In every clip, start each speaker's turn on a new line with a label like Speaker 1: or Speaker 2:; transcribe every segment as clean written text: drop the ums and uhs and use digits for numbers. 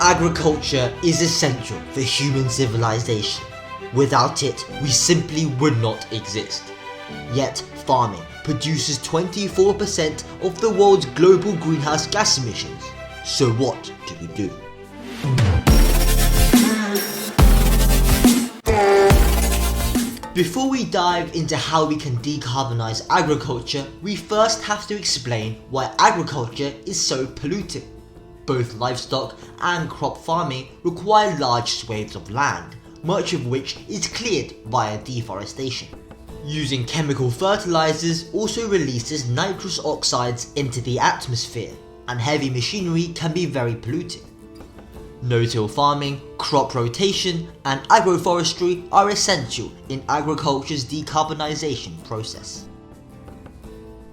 Speaker 1: Agriculture is essential for human civilization. Without it, we simply would not exist. Yet, farming produces 24% of the world's global greenhouse gas emissions. So what do we do? Before we dive into how we can decarbonize agriculture, we first have to explain why agriculture is so polluting. Both livestock and crop farming require large swathes of land, much of which is cleared via deforestation. Using chemical fertilizers also releases nitrous oxides into the atmosphere, and heavy machinery can be very polluting. No-till farming, crop rotation, and agroforestry are essential in agriculture's decarbonization process.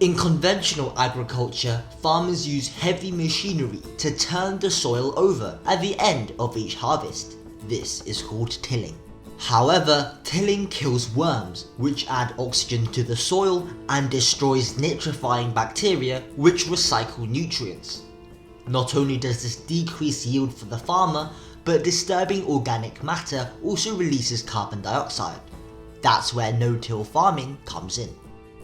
Speaker 1: In conventional agriculture, farmers use heavy machinery to turn the soil over at the end of each harvest. This is called tilling. However, tilling kills worms, which add oxygen to the soil and destroys nitrifying bacteria, which recycle nutrients. Not only does this decrease yield for the farmer, but disturbing organic matter also releases carbon dioxide. That's where no-till farming comes in.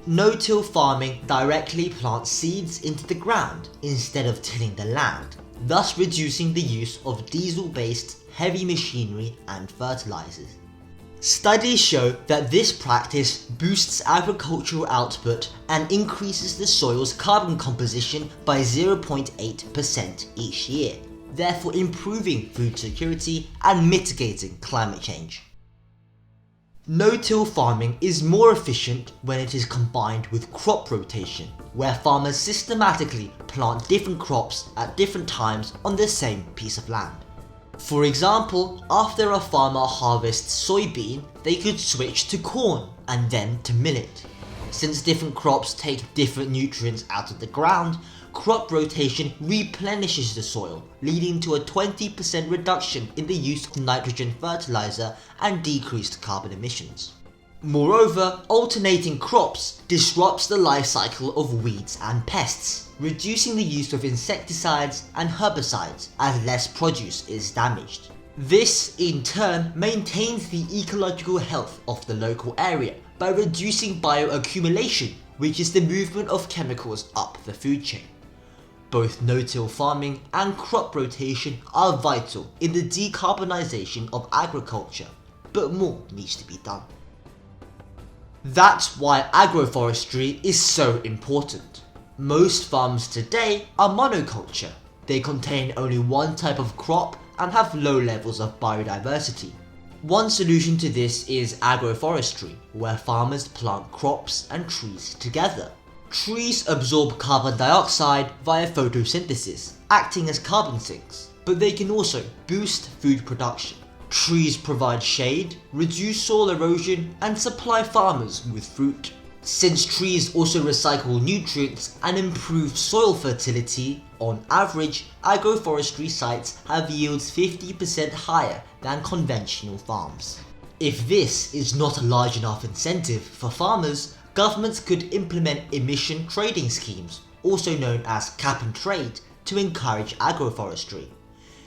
Speaker 1: No-till farming directly plants seeds into the ground instead of tilling the land, thus reducing the use of diesel-based heavy machinery and fertilizers. Studies show that this practice boosts agricultural output and increases the soil's carbon composition by 0.8% each year, therefore improving food security and mitigating climate change. No-till farming is more efficient when it is combined with crop rotation, where farmers systematically plant different crops at different times on the same piece of land. For example, after a farmer harvests soybean, they could switch to corn and then to millet. Since different crops take different nutrients out of the ground, crop rotation replenishes the soil, leading to a 20% reduction in the use of nitrogen fertilizer and decreased carbon emissions. Moreover, alternating crops disrupts the life cycle of weeds and pests, reducing the use of insecticides and herbicides as less produce is damaged. This, in turn, maintains the ecological health of the local area by reducing bioaccumulation, which is the movement of chemicals up the food chain. Both no-till farming and crop rotation are vital in the decarbonization of agriculture, but more needs to be done. That's why agroforestry is so important. Most farms today are monoculture. They contain only one type of crop and have low levels of biodiversity. One solution to this is agroforestry, where farmers plant crops and trees together. Trees absorb carbon dioxide via photosynthesis, acting as carbon sinks, but they can also boost food production. Trees provide shade, reduce soil erosion, and supply farmers with fruit. Since trees also recycle nutrients and improve soil fertility, on average, agroforestry sites have yields 50% higher than conventional farms. If this is not a large enough incentive for farmers, governments could implement emission trading schemes, also known as cap-and-trade, to encourage agroforestry.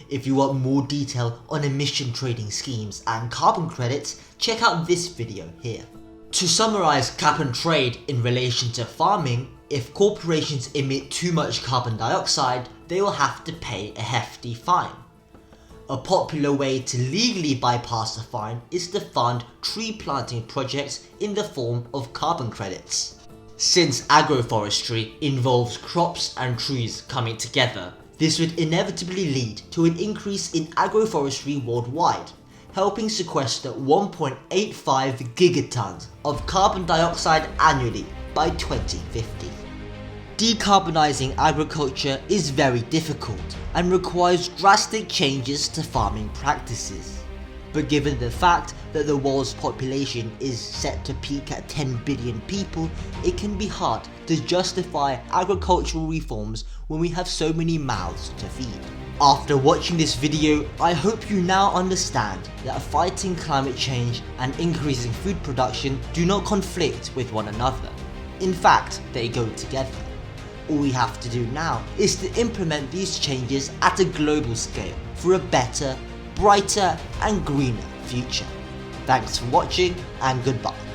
Speaker 1: If you want more detail on emission trading schemes and carbon credits, check out this video here. To summarize cap-and-trade in relation to farming, if corporations emit too much carbon dioxide, they will have to pay a hefty fine. A popular way to legally bypass a fine is to fund tree planting projects in the form of carbon credits. Since agroforestry involves crops and trees coming together, this would inevitably lead to an increase in agroforestry worldwide, helping sequester 1.85 gigatons of carbon dioxide annually by 2050. Decarbonizing agriculture is very difficult and requires drastic changes to farming practices. But given the fact that the world's population is set to peak at 10 billion people, it can be hard to justify agricultural reforms when we have so many mouths to feed. After watching this video, I hope you now understand that fighting climate change and increasing food production do not conflict with one another. In fact, they go together. All we have to do now is to implement these changes at a global scale for a better, brighter and greener future. Thanks for watching and goodbye.